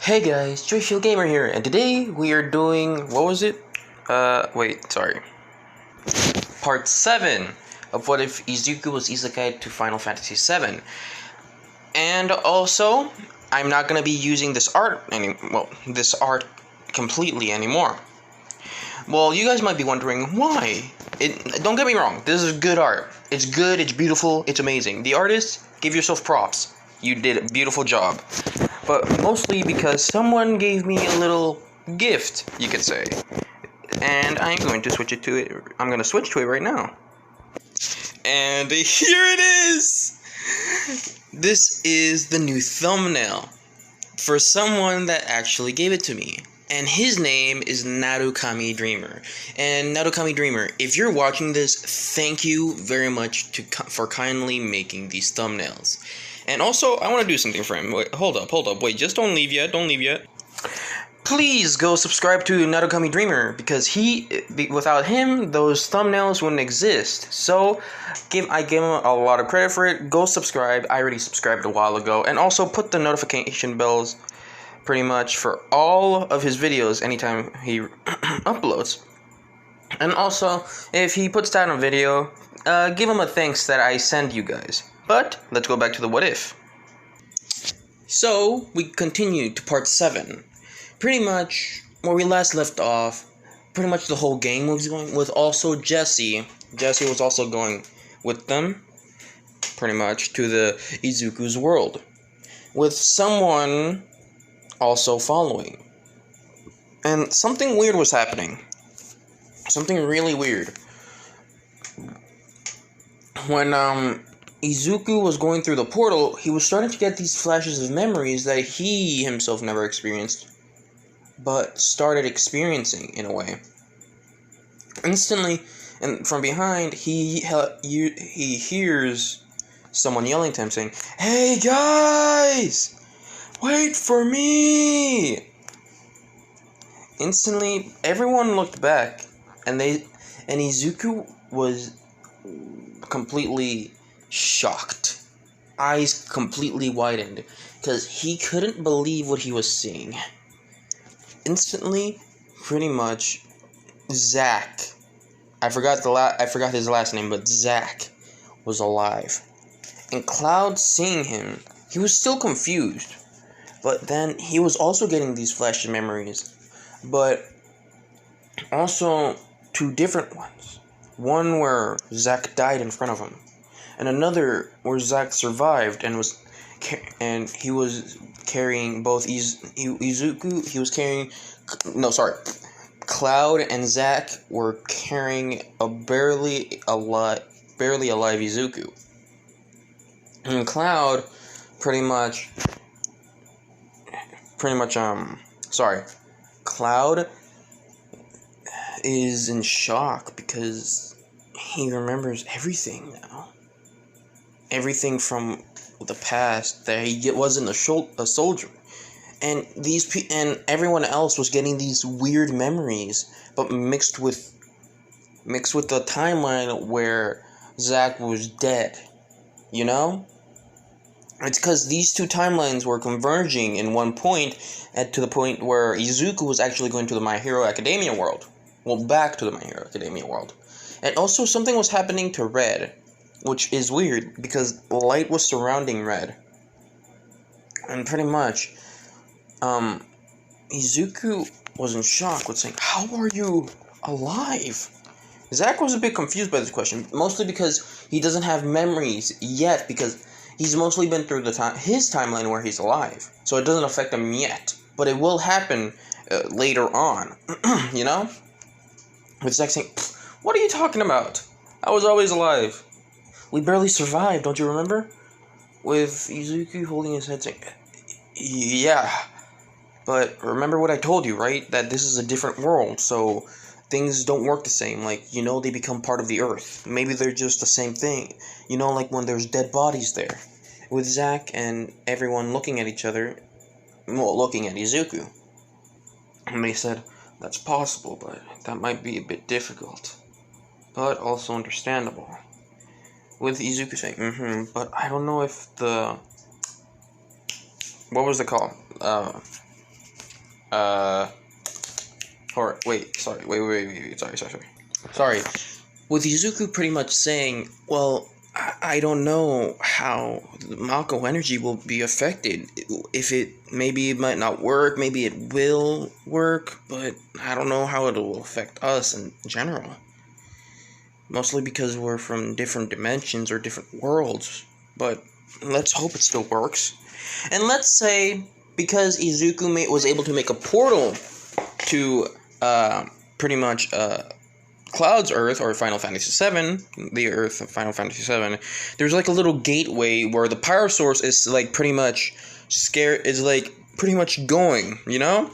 Hey guys, Joyfield Gamer here, and today we are doing, what was it? Part 7 of What If Izuku was Isekaid to Final Fantasy VII. And also, I'm not going to be using this art completely anymore. Well, you guys might be wondering why. Don't get me wrong, this is good art. It's good, it's beautiful, it's amazing. The artist, give yourself props. You did a beautiful job. But mostly because someone gave me a little gift, you could say. And I'm going to switch to it right now. And here it is! This is the new thumbnail for someone that actually gave it to me. And his name is Narukami Dreamer. And Narukami Dreamer, if you're watching this, thank you very much for kindly making these thumbnails. And also, I want to do something for him. Wait, hold up. Wait, just don't leave yet. Please go subscribe to Narukami Dreamer, because without him, those thumbnails wouldn't exist. So, I give him a lot of credit for it. Go subscribe. I already subscribed a while ago. And also put the notification bells pretty much for all of his videos anytime he uploads. And also, if he puts down a video, give him a thanks that I send you guys. But, let's go back to the what if. So, we continue to part 7. Pretty much, where we last left off, pretty much the whole gang was going, with also Jesse. Jesse was also going with them, pretty much, to the Izuku's world. With someone also following. And something weird was happening. Something really weird. When, Izuku was going through the portal, he was starting to get these flashes of memories that he himself never experienced, but started experiencing in a way. Instantly, and from behind, he hears someone yelling to him saying, "Hey guys! Wait for me!" Instantly, everyone looked back, and Izuku was completely shocked, eyes completely widened, because he couldn't believe what he was seeing. Instantly, pretty much, Zack, I forgot his last name, but Zack was alive. And Cloud, seeing him, he was still confused, but then he was also getting these flash memories, but also two different ones. One where Zack died in front of him, and another where Zack survived and he was carrying both Izuku. He was carrying, Cloud and Zack were carrying a barely alive Izuku. And Cloud, Cloud is in shock because he remembers everything now. Everything from the past, that he wasn't a soldier, and and everyone else was getting these weird memories, but mixed with the timeline where Zack was dead. You know, it's because these two timelines were converging in one point, to the point where Izuku was actually going to the My Hero Academia world. Well, back to the My Hero Academia world, and also something was happening to Red, which is weird, because light was surrounding Red. And pretty much, Izuku was in shock with saying, "How are you alive?" Zack was a bit confused by this question, mostly because he doesn't have memories yet, because he's mostly been through his timeline where he's alive, so it doesn't affect him yet. But it will happen later on, you know? With Zack saying, "What are you talking about? I was always alive. We barely survived, don't you remember?" With Izuku holding his head saying, "Yeah, but remember what I told you, right? That this is a different world, so things don't work the same. Like, they become part of the earth. Maybe they're just the same thing. Like when there's dead bodies there." With Zack and everyone looking at each other, looking at Izuku. And they said, "That's possible, but that might be a bit difficult. But also understandable." With Izuku saying, but I don't know if what was it called? uh, or wait, sorry, wait, sorry. With Izuku pretty much saying, well, I don't know how Mako energy will be affected. If maybe it might not work, maybe it will work, but I don't know how it will affect us in general. Mostly because we're from different dimensions or different worlds, but let's hope it still works. And let's say, because Izuku was able to make a portal to pretty much Cloud's Earth, or Final Fantasy VII, the Earth of Final Fantasy VII, there's like a little gateway where the power source is like pretty much pretty much going, you know?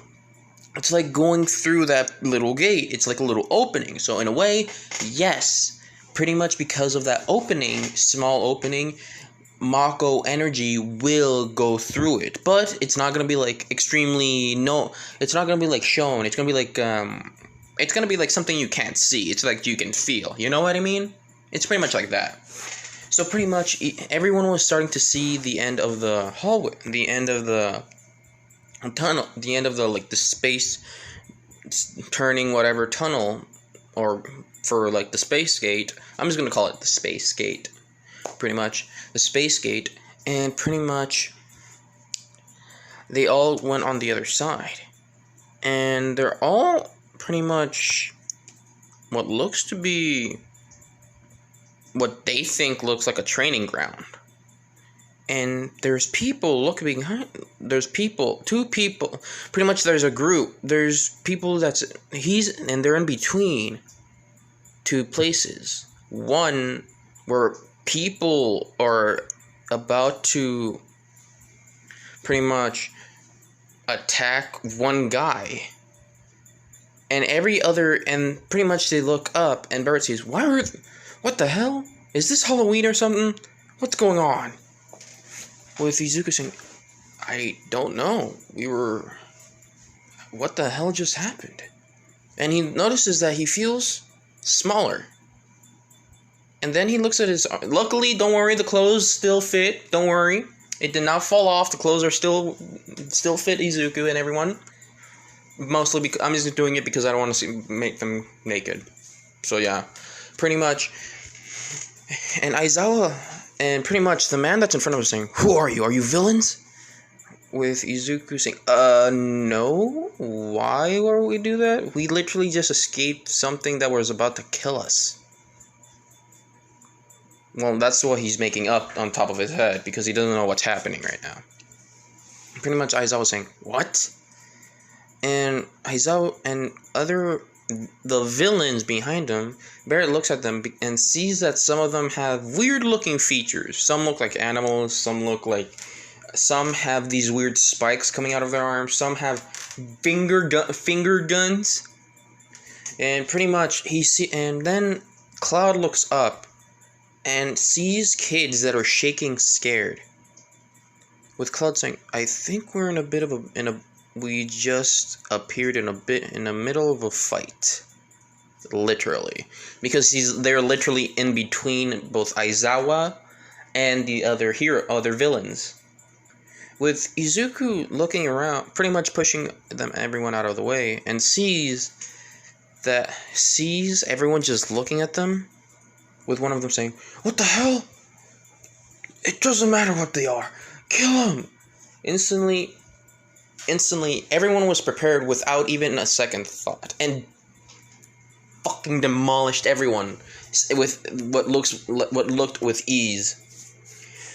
It's like going through that little gate. It's like a little opening. So in a way, yes, pretty much because of that opening, small opening, Mako energy will go through it. But it's not going to be like it's not going to be like shown. It's going to be like it's going to be like something you can't see. It's like you can feel. You know what I mean? It's pretty much like that. So pretty much everyone was starting to see the end of the hallway, the end of the tunnel, the end of the the space turning whatever tunnel, or for like the space gate. I'm just going to call it the space gate. Pretty much the space gate, and pretty much they all went on the other side, and they're all pretty much what looks to be what they think looks like a training ground. And there's people looking behind. There's people, two people. Pretty much there's a group. There's people and they're in between two places. One where people are about to pretty much attack one guy. And pretty much they look up, and Barrett says, what the hell? Is this Halloween or something? What's going on? With Izuku saying, I don't know. What the hell just happened? And he notices that he feels smaller. And then he looks at luckily, don't worry, the clothes still fit. Don't worry. It did not fall off. The clothes are still fit Izuku and everyone. Mostly because I'm just doing it because I don't want to make them naked. So yeah, pretty much. And Aizawa, and pretty much the man that's in front of us saying, "Who are you? Are you villains?" With Izuku saying, no. Why would we do that? We literally just escaped something that was about to kill us." Well, that's what he's making up on top of his head, because he doesn't know what's happening right now. Pretty much Aizawa was saying, "What?" And Aizawa and the villains behind him, Barrett looks at them and sees that some of them have weird-looking features. Some look like animals, some have these weird spikes coming out of their arms, some have finger guns. And pretty much and then Cloud looks up and sees kids that are shaking scared. With Cloud saying, "I think we're we just appeared in the middle of a fight." Literally. Because they're literally in between both Aizawa and the other villains. With Izuku looking around, pretty much pushing everyone out of the way, and sees everyone just looking at them, with one of them saying, "What the hell? It doesn't matter what they are. Kill them!" Instantly, everyone was prepared without even a second thought, and fucking demolished everyone with what looked with ease.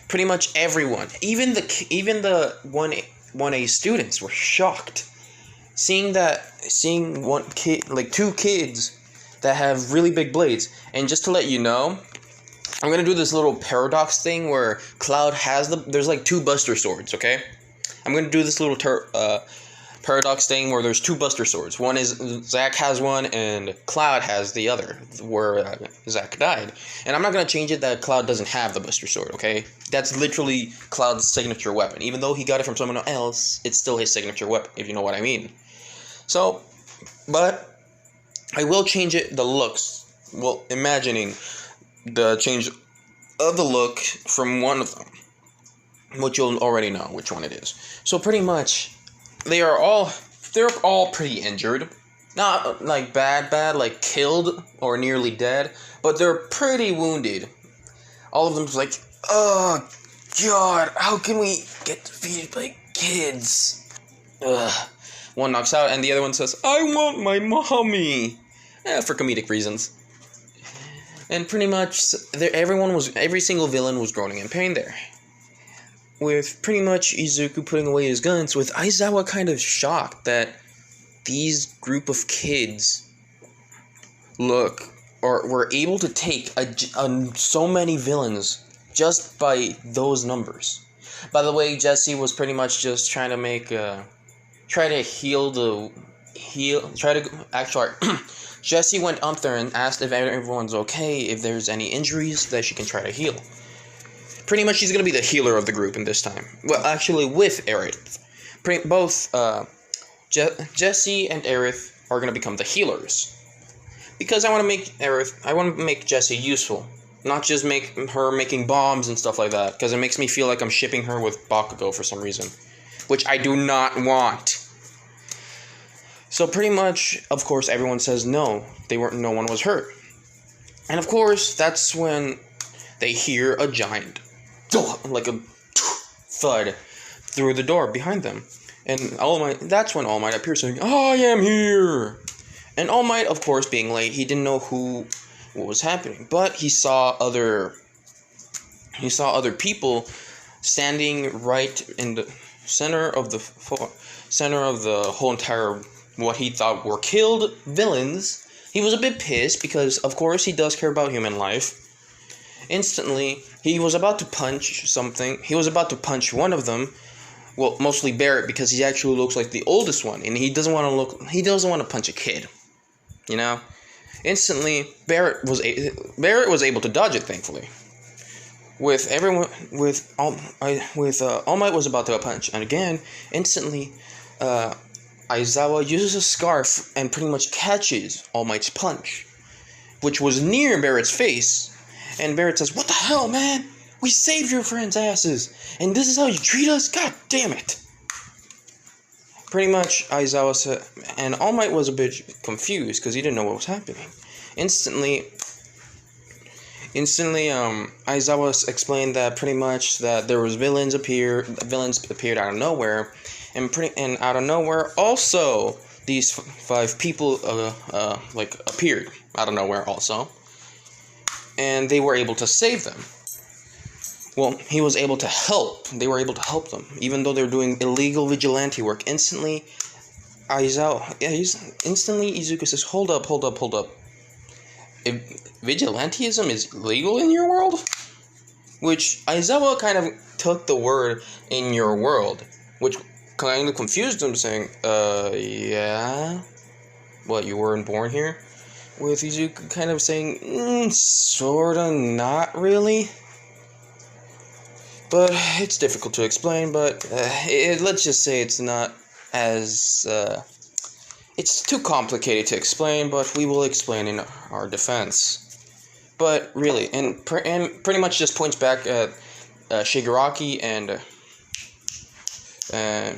Pretty much everyone, even the 1A students were shocked seeing one kid, like two kids that have really big blades. And just to let you know, I'm gonna do this little paradox thing where Cloud has there's like two Buster Swords, okay? I'm going to do this little paradox thing where there's two Buster Swords. One is Zack has one and Cloud has the other, where Zack died. And I'm not going to change it that Cloud doesn't have the Buster Sword, okay? That's literally Cloud's signature weapon. Even though he got it from someone else, it's still his signature weapon, if you know what I mean. So, but I will change the looks. Well, imagining the change of the look from one of them, which you'll already know which one it is. So pretty much, they are all they're all pretty injured. Not like bad, like killed or nearly dead, but they're pretty wounded. All of them's like, oh god, how can we get defeated by kids? Ugh. One knocks out, and the other one says, I want my mommy. For comedic reasons. And pretty much, every single villain was groaning in pain there. With pretty much Izuku putting away his guns, with Aizawa kind of shocked that these group of kids were able to take so many villains just by those numbers. By the way, Jesse was pretty much just trying to Jesse went up there and asked if everyone's okay, if there's any injuries that she can try to heal. Pretty much she's going to be the healer of the group in this time. Well, actually with Aerith. Both Jesse and Aerith are going to become the healers. Because I want to make Jesse useful. Not just make her making bombs and stuff like that. Because it makes me feel like I'm shipping her with Bakugo for some reason. Which I do not want. So pretty much, of course, everyone says no. No one was hurt. And of course, that's when they hear a giant, like a thud through the door behind them. And that's when All Might appears saying, I am here! And All Might, of course, being late, he didn't know what was happening. But he saw other people standing right in the center of the whole entire, what he thought were killed villains. He was a bit pissed because, of course, he does care about human life. Instantly, he was about to punch something. He was about to punch one of them. Well, mostly Barrett, because he actually looks like the oldest one, and he doesn't want to punch a kid. You know? Instantly, Barrett was able to dodge it, thankfully. All Might was about to punch, and again, instantly, Aizawa uses a scarf and pretty much catches All Might's punch, which was near Barrett's face. And Barrett says, what the hell, man? We saved your friend's asses, and this is how you treat us? God damn it. Pretty much, Aizawa said, and All Might was a bit confused because he didn't know what was happening. Instantly, Aizawa explained that pretty much that there was villains appeared out of nowhere, and out of nowhere also these 5 people appeared out of nowhere also, and they were able to save them. Well, he was able to help. They were able to help them, even though they were doing illegal vigilante work. Instantly, Izuku says, hold up. If vigilantism is legal in your world? Which Aizawa kind of took the word in your world, which kind of confused him, saying, yeah? What, you weren't born here? With Izuku kind of saying, sorta, not really. But it's difficult to explain, but let's just say it's not as, it's too complicated to explain, but we will explain in our defense. But really, and pretty much just points back at Shigaraki and I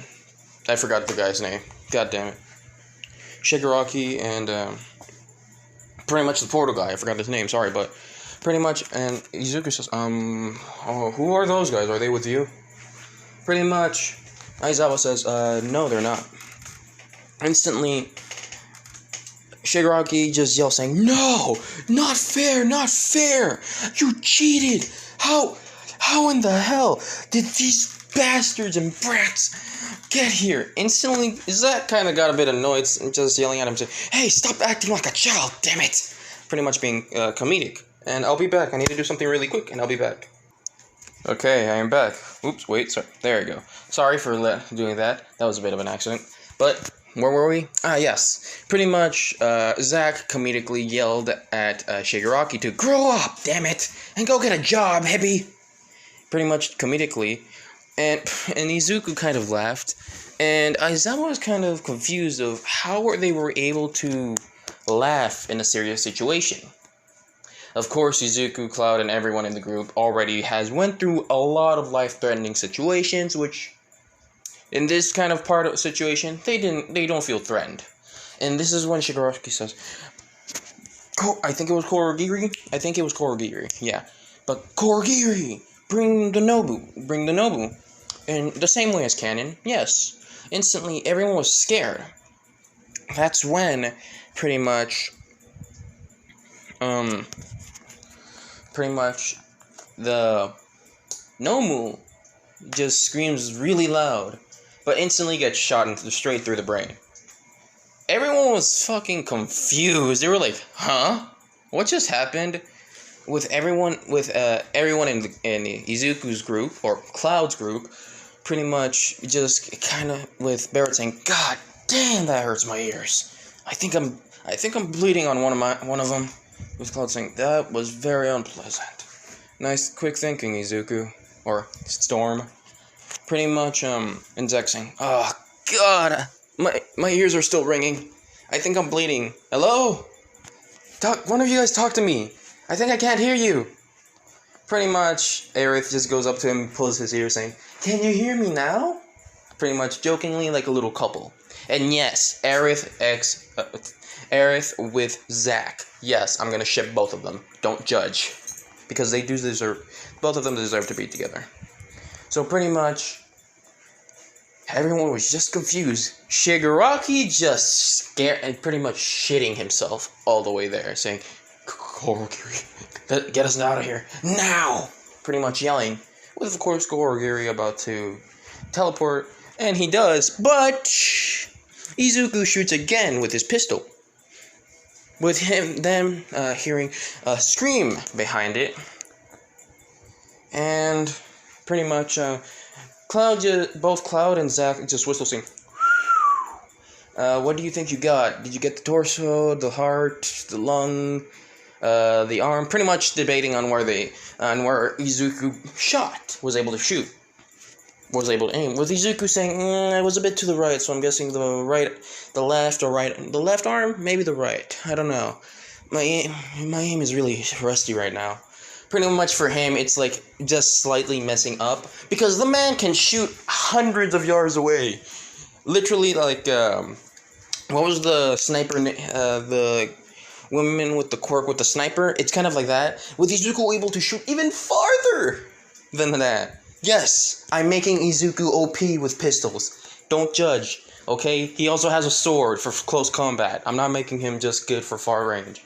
forgot the guy's name. God damn it. Shigaraki and pretty much the portal guy. I forgot his name. Sorry, but pretty much. And Izuku says, who are those guys? Are they with you? Pretty much. Aizawa says, no, they're not. Instantly, Shigaraki just yells saying, no, not fair, you cheated, how in the hell did these bastards and brats get here? Instantly, Zack kind of got a bit annoyed and just yelling at him saying, hey, stop acting like a child, damn it, pretty much being comedic. And I'll be back, I need to do something really quick, and I'll be back. Okay, I am back. Oops, wait, sorry, there you go. Sorry for doing that was a bit of an accident, but where were we? Yes. Pretty much, Zack comedically yelled at Shigaraki to grow up, damn it, and go get a job, hippie. Pretty much comedically, and Izuku kind of laughed, and Aizawa was kind of confused of how they were able to laugh in a serious situation. Of course, Izuku, Cloud, and everyone in the group already has went through a lot of life-threatening situations, which In this kind of part of situation, they don't feel threatened. And this is when Shigaraki says, I think it was Korogiri, yeah. But Korogiri, bring the Nobu. In the same way as canon, yes. Instantly, everyone was scared. That's when, pretty much, the Nomu just screams really loud, but instantly gets shot straight through the brain. Everyone was fucking confused. They were like, huh? What just happened? With everyone in Izuku's group, or Cloud's group, pretty much just kind of with Barrett saying, God damn, that hurts my ears. I think I'm bleeding on one of them. With Cloud saying, that was very unpleasant. Nice quick thinking, Izuku. Or Storm. Pretty much, and Zack saying, oh, God, my ears are still ringing. I think I'm bleeding. Hello? One of you guys talk to me. I think I can't hear you. Pretty much, Aerith just goes up to him, pulls his ear, saying, can you hear me now? Pretty much jokingly, like a little couple. And yes, Aerith with Zack. Yes, I'm gonna ship both of them. Don't judge. Because they do deserve, both of them deserve to be together. So pretty much, everyone was just confused. Shigaraki just scared and pretty much shitting himself all the way there, saying, Korogiri, get us out of here, now! Pretty much yelling, with of course Korogiri about to teleport, and he does, but Izuku shoots again with his pistol. With them hearing a scream behind it, and pretty much both Cloud and Zack just whistle saying, what do you think you got? Did you get the torso, the heart, the lung, the arm? Pretty much debating on where Izuku was able to aim. With Izuku saying, it was a bit to the right, so I'm guessing the left arm, maybe the right. I don't know. My aim is really rusty right now. Pretty much for him, it's like just slightly messing up, because the man can shoot hundreds of yards away. Literally, like, what was the sniper, the woman with the quirk with the sniper? It's kind of like that. With Izuku able to shoot even farther than that. Yes, I'm making Izuku OP with pistols. Don't judge, okay? He also has a sword for close combat. I'm not making him just good for far range.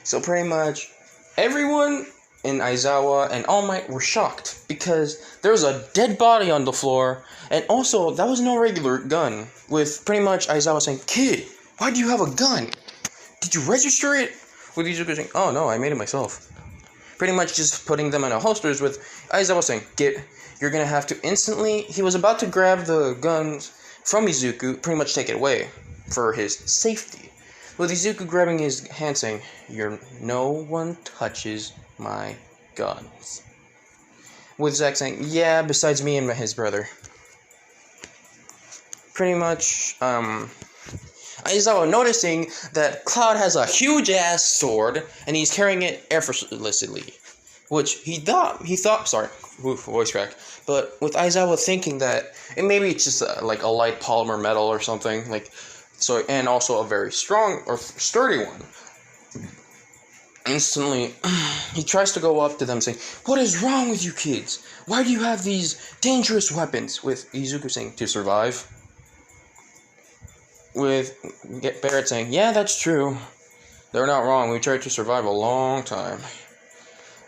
So pretty much, everyone in Aizawa and All Might were shocked, because there was a dead body on the floor, and also, that was no regular gun, with pretty much Aizawa saying, Kid, why do you have a gun? Did you register it? With Izuku saying, oh no, I made it myself. Pretty much just putting them in a holsters, with Aizawa saying, you're gonna have to instantly, he was about to grab the guns from Izuku, pretty much take it away, for his safety. With Izuku grabbing his hand saying, no one touches my guns. With Zack saying, yeah, besides me and his brother. Pretty much, Aizawa noticing that Cloud has a huge-ass sword, and he's carrying it effortlessly. Which he thought, sorry, voice crack. But with Aizawa thinking that, and maybe it's just like a light polymer metal or something, like, so, and also a very strong or sturdy one. Instantly, he tries to go up to them saying, what is wrong with you kids? Why do you have these dangerous weapons? With Izuku saying, to survive. With Barrett saying, yeah, that's true. They're not wrong. We tried to survive a long time.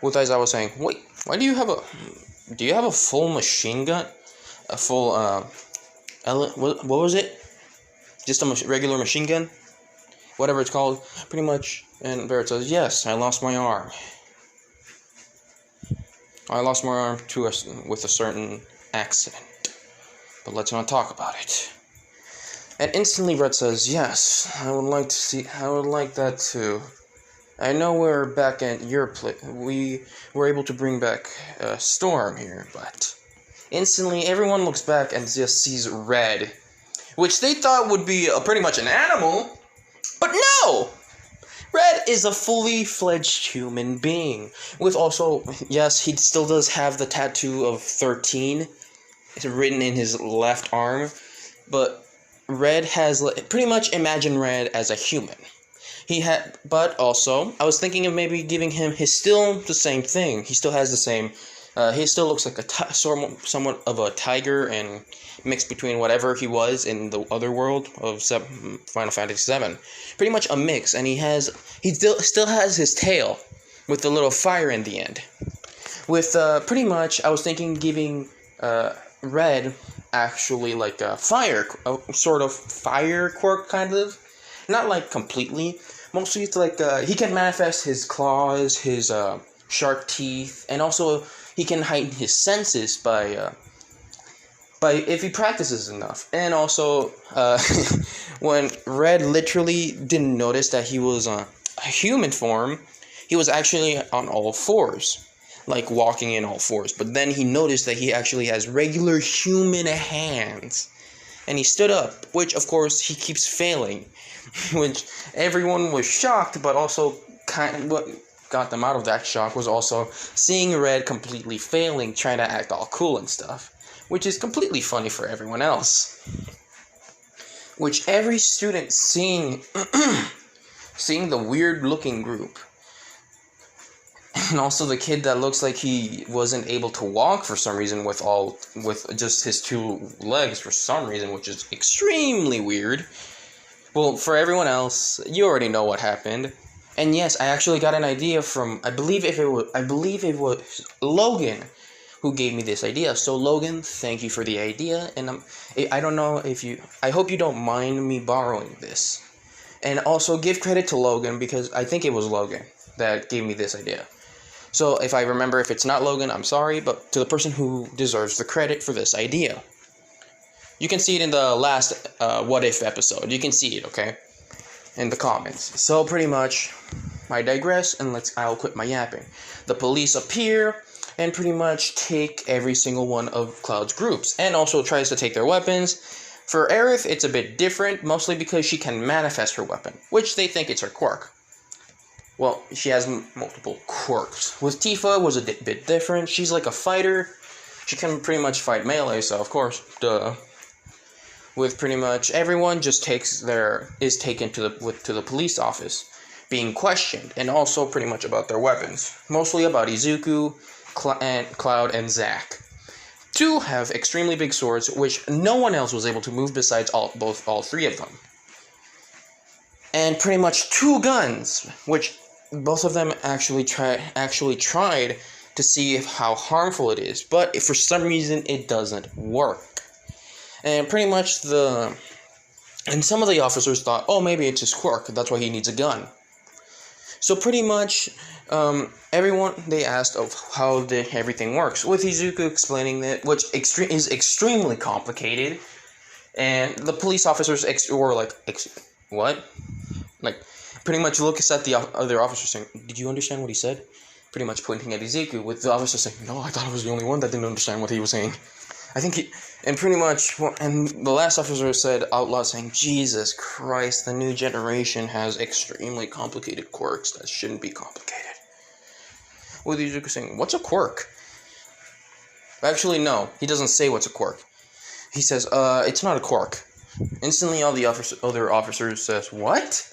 With Aizawa saying, wait, do you have a full machine gun? A full, what was it? Just a regular machine gun? Whatever it's called, pretty much. And Barrett says, yes, I lost my arm. I lost my arm with a certain accident. But let's not talk about it. And instantly Brett says, yes, I would like that too. I know we're back at your place. We were able to bring back Storm here, but instantly everyone looks back and just sees Red, which they thought would be pretty much an animal, but no! Red is a fully fledged human being, with also, yes, he still does have the tattoo of 13 written in his left arm, but Red has pretty much imagine Red as a human. But also I was thinking of maybe giving him still the same thing. He still has the same. He still looks like somewhat of a tiger and mixed between whatever he was in the other world of Final Fantasy VII. Pretty much a mix, and he still has his tail with the little fire in the end. With pretty much, I was thinking giving Red actually like a sort of fire quirk kind of, not like completely. Mostly it's like he can manifest his claws, his sharp teeth, and also he can heighten his senses by if he practices enough. And also when Red literally didn't notice that he was a human form, he was actually on all fours, like walking in all fours. But then he noticed that he actually has regular human hands, and he stood up, which of course he keeps failing, which everyone was shocked, but also what got them out of that shock was also seeing Red completely failing, trying to act all cool and stuff, which is completely funny for everyone else. Which every student seeing the weird looking group, and also the kid that looks like he wasn't able to walk for some reason with just his two legs for some reason, which is extremely weird. Well, for everyone else, you already know what happened. And yes, I actually got an idea from I believe it was Logan who gave me this idea. So Logan, thank you for the idea, and I don't know if I hope you don't mind me borrowing this. And also give credit to Logan, because I think it was Logan that gave me this idea. So if I remember, if it's not Logan, I'm sorry, but to the person who deserves the credit for this idea. You can see it in the last What If episode. You can see it, okay? In the comments. So pretty much, I digress, and I'll quit my yapping. The police appear and pretty much take every single one of Cloud's groups, and also tries to take their weapons. For Aerith, it's a bit different, mostly because she can manifest her weapon, which they think it's her quirk. Well, she has multiple quirks. With Tifa, it was a bit different. She's like a fighter. She can pretty much fight melee, so of course, duh. With pretty much everyone is taken to the police office, being questioned, and also pretty much about their weapons. Mostly about Izuku, Cloud, and Zack. Two have extremely big swords, which no one else was able to move besides all three of them. And pretty much two guns, which both of them actually tried to see how harmful it is, but for some reason it doesn't work. And pretty much some of the officers thought, oh, maybe it's his quirk, that's why he needs a gun. So pretty much everyone, they asked of how everything works, with Izuku explaining that, which is extremely complicated, and the police officers what? Like, pretty much looks at the other officer saying, did you understand what he said? Pretty much pointing at Izuku, with the officer saying, no, I thought I was the only one that didn't understand what he was saying. And the last officer said out loud saying, Jesus Christ, the new generation has extremely complicated quirks that shouldn't be complicated. With Izuku saying, what's a quirk? Actually, no, he doesn't say what's a quirk. He says, it's not a quirk. Instantly, all the other officers says, what?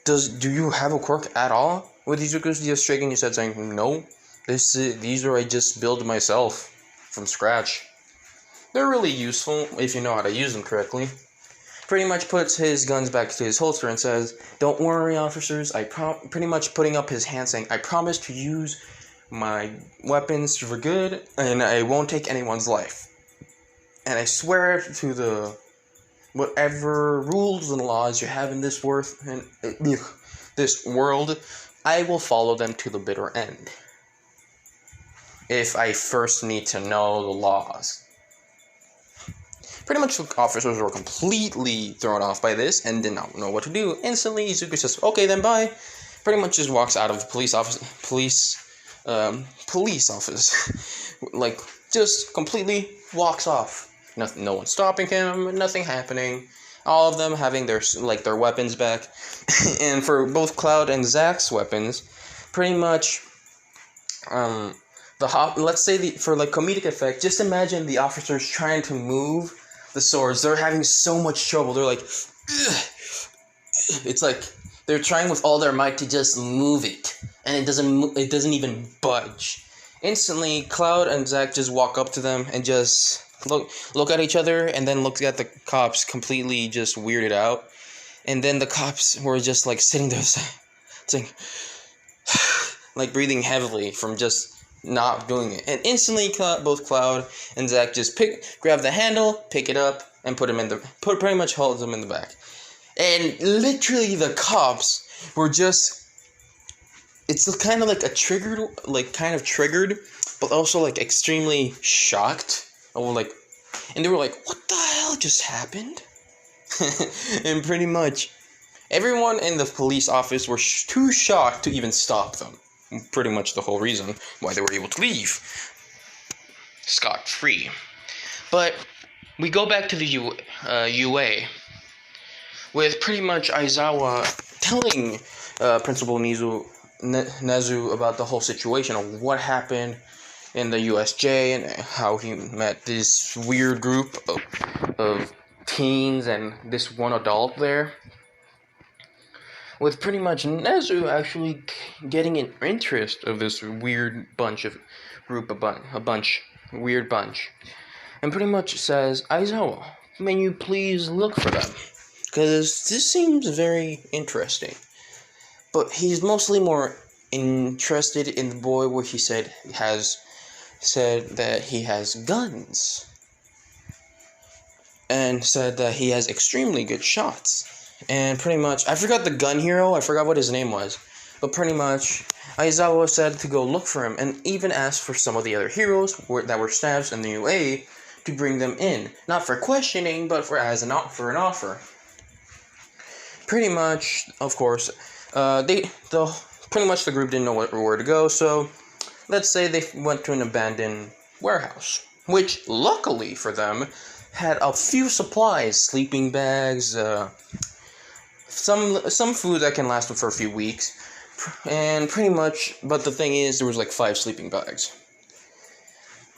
Do you have a quirk at all? With Izuku just shaking his head saying, no, these are I just built myself from scratch. They're really useful if you know how to use them correctly. Pretty much puts his guns back to his holster and says, don't worry, officers, pretty much putting up his hand saying, I promise to use my weapons for good, and I won't take anyone's life. And I swear to the whatever rules and laws you have in this world, I will follow them to the bitter end. If I first need to know the laws. Pretty much the officers were completely thrown off by this and did not know what to do. Instantly, Izuku says, okay, then bye. Pretty much just walks out of the police office. Like, just completely walks off. No one stopping him, nothing happening. All of them having their weapons back. And for both Cloud and Zack's weapons, pretty much, let's say for like comedic effect, just imagine the officers trying to move the swords. They're having so much trouble. They're like, ugh. It's like they're trying with all their might to just move it, and it doesn't even budge. Instantly, Cloud and Zack just walk up to them and just look at each other, and then look at the cops, completely just weirded out. And then the cops were just like sitting there saying, like breathing heavily from just not doing it. And instantly, both Cloud and Zack just grab the handle, pick it up, and pretty much holds them in the back. And literally, the cops were just, it's kind of like kind of triggered, but also like extremely shocked. And they were like, what the hell just happened? And pretty much, everyone in the police office were too shocked to even stop them. Pretty much the whole reason why they were able to leave scot-free. But we go back to the UA. With pretty much Aizawa telling Principal Nezu about the whole situation of what happened in the USJ and how he met this weird group of teens and this one adult there. With pretty much Nezu actually getting an interest of this weird bunch, and pretty much says, Aizawa, may you please look for them? Because this seems very interesting. But he's mostly more interested in the boy where he said that he has guns. And said that he has extremely good shots. And pretty much, I forgot the gun hero, I forgot what his name was. But pretty much, Aizawa said to go look for him, and even asked for some of the other heroes that were staffs in the UA to bring them in. Not for questioning, but for an offer. Pretty much, of course, pretty much the group didn't know where to go, so let's say they went to an abandoned warehouse, which, luckily for them, had a few supplies, sleeping bags, some food that can last them for a few weeks, and pretty much, but the thing is, there was like 5 sleeping bags.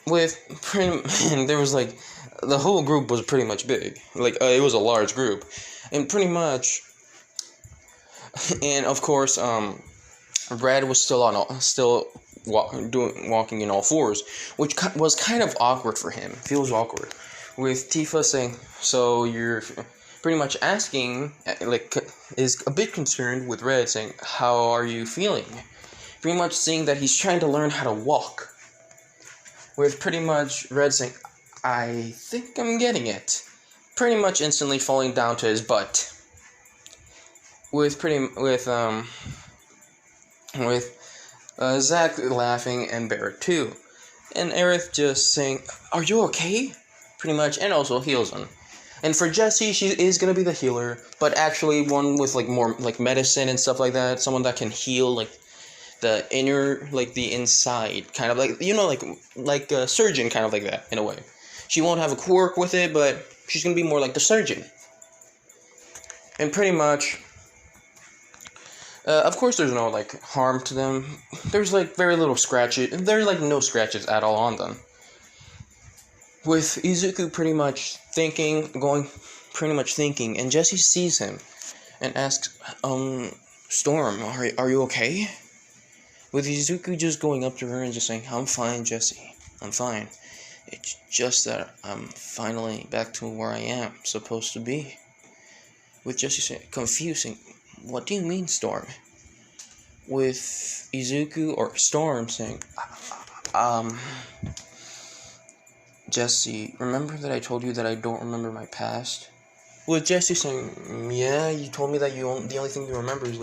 There was like, the whole group was pretty much big, it was a large group, and pretty much. And of course, Red was walking in all fours, which was kind of awkward for him. Feels awkward, with Tifa saying, "So you're pretty much asking, is a bit concerned with Red, saying, how are you feeling? Pretty much saying that he's trying to learn how to walk. With pretty much Red saying, I think I'm getting it. Pretty much instantly falling down to his butt. With Zack laughing and Barrett too. And Aerith just saying, are you okay? Pretty much, and also heals him. And for Jessie, she is going to be the healer, but actually one with more medicine and stuff like that, someone that can heal the inner, the inside, kind of like a surgeon, kind of like that, in a way. She won't have a quirk with it, but she's going to be more like the surgeon. And pretty much, of course there's no, harm to them. There's, very little scratches. There's, no scratches at all on them. With Izuku pretty much thinking, and Jessie sees him and asks, Storm, are you okay? With Izuku just going up to her and just saying, I'm fine, Jessie, I'm fine. It's just that I'm finally back to where I am supposed to be. With Jessie saying, confusing, what do you mean, Storm? With Izuku or Storm saying, Jessie, remember that I told you that I don't remember my past? With Jessie saying, yeah, you told me that the only thing you remember is,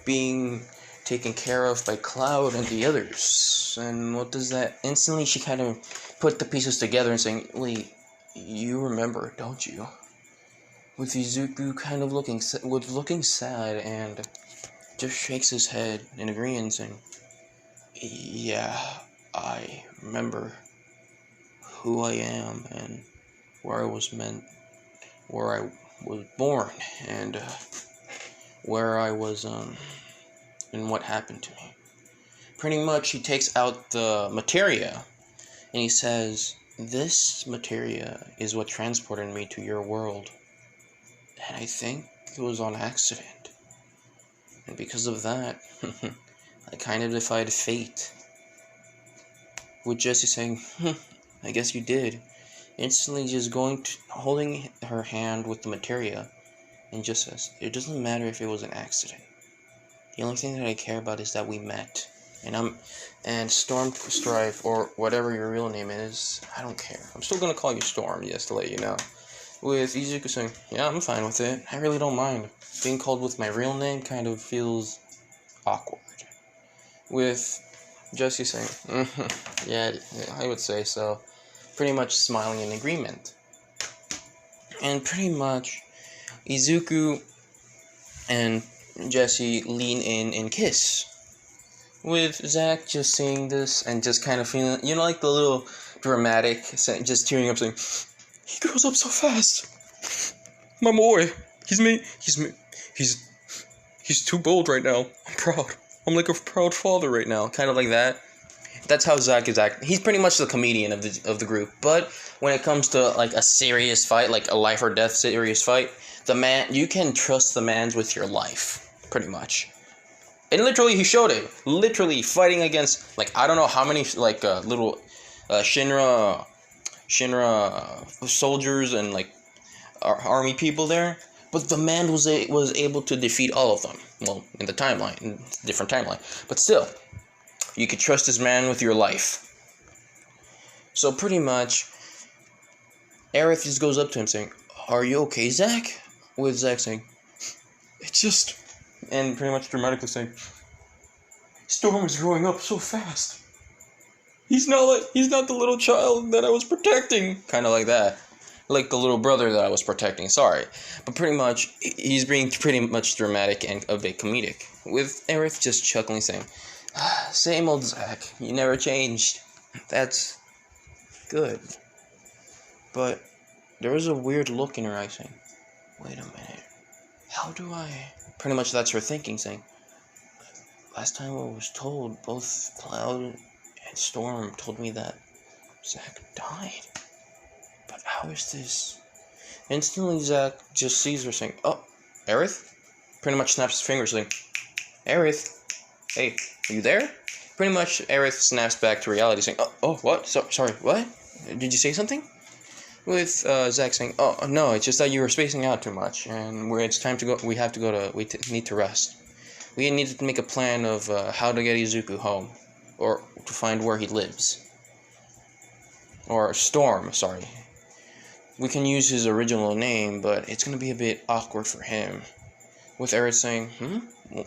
being taken care of by Cloud and the others. And what does that... Instantly, she kind of put the pieces together and saying, wait, you remember, don't you? With Izuku kind of looking sad and just shakes his head in agreement saying, yeah, I remember who I am and where I was born and where I was and what happened to me. pretty much he takes out the materia, and he says, "This materia is what transported me to your world, and I think it was on accident. And because of that, I kind of defied fate." With Jessie saying, "I guess you did." Instantly just holding her hand with the materia, and just says, "It doesn't matter if it was an accident. The only thing that I care about is that we met. And Storm Strife, or whatever your real name is, I don't care. I'm still gonna call you Storm, just to let you know." With Izuku saying, "Yeah, I'm fine with it. I really don't mind. Being called with my real name kind of feels awkward." With Jessie saying, "Yeah, I would say so." Pretty much smiling in agreement. And pretty much, Izuku and Jessie lean in and kiss. With Zack just seeing this and just kind of feeling, like the little dramatic, just tearing up, saying, "He grows up so fast. My boy, he's too bold right now. I'm proud. I'm like a proud father right now." Kind of like that. That's how Zack is acting. He's pretty much the comedian of the group. But when it comes to like a serious fight, like a life or death serious fight, you can trust the man with your life, pretty much. And literally, he showed it. Literally fighting against, like, I don't know how many, like, little Shinra soldiers and, like, army people there. But the man was able to defeat all of them. Well, in different timeline. But still, you could trust this man with your life. So pretty much, Aerith just goes up to him saying, "Are you okay, Zack?" With Zack saying, "It's just..." And pretty much dramatically saying, "Storm is growing up so fast. He's not the little child that I was protecting." Kind of like that. Like the little brother that I was protecting, sorry. But pretty much, he's being pretty much dramatic and a bit comedic. With Aerith just chuckling saying, "Same old Zack, you never changed." That's good. But there was a weird look in her eye saying, "Wait a minute, how do I..." Pretty much that's her thinking, saying, "Last time I was told, both Cloud and Storm told me that Zack died. But how is this?" Instantly, Zack just sees her saying, "Oh, Aerith?" Pretty much snaps his fingers saying, "Aerith, hey, are you there?" Pretty much, Aerith snaps back to reality saying, "Oh, what? Sorry, what? Did you say something?" With Zack saying, "Oh, no, it's just that you were spacing out too much, and it's time to go, we need to rest. We need to make a plan of how to get Izuku home, or to find where he lives. Or Storm, sorry. We can use his original name, but it's going to be a bit awkward for him." With Aerith saying,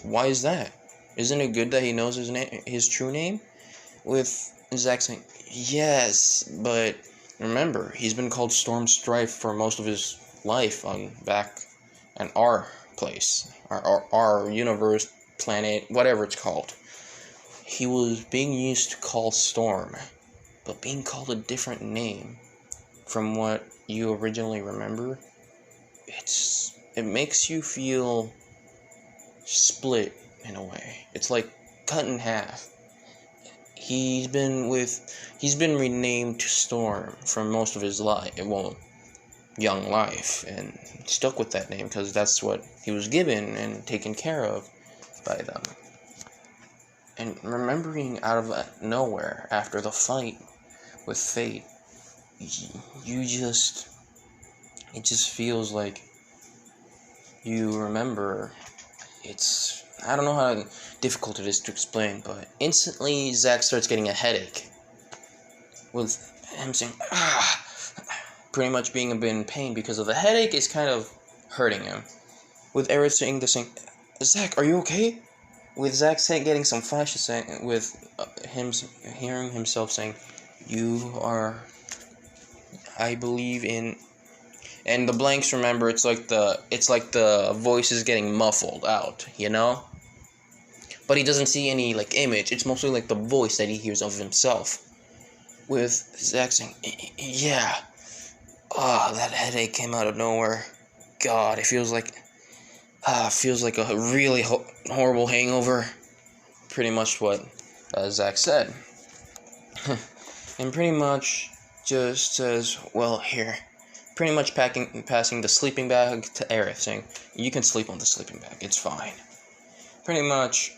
"Why is that? Isn't it good that he knows his true name?" With Zack saying, "Yes, but remember, he's been called Storm Strife for most of his life back in our place, our universe, planet, whatever it's called. He was being used to call Storm, but being called a different name from what you originally remember, it makes you feel split in a way. It's like cut in half. He's been renamed to Storm for most of his young life, and stuck with that name because that's what he was given and taken care of by them. And remembering out of nowhere after the fight with Fate, it just feels like you remember. I don't know how difficult it is to explain, but instantly Zack starts getting a headache. With him saying, pretty much being a bit in pain because of the headache is kind of hurting him. With Aerith saying, "Zack, are you okay?" With Zack getting some flashes saying, with him hearing himself saying, "You are, I believe in..." And the blanks, remember, it's like the voice is getting muffled out, But he doesn't see any, like, image. It's mostly like the voice that he hears of himself. With Zack saying, "Yeah. That headache came out of nowhere. God, it feels like a really horrible hangover." Pretty much what Zack said. And pretty much just says, well, here. Pretty much passing the sleeping bag to Aerith, saying, you can sleep on the sleeping bag, it's fine. Pretty much,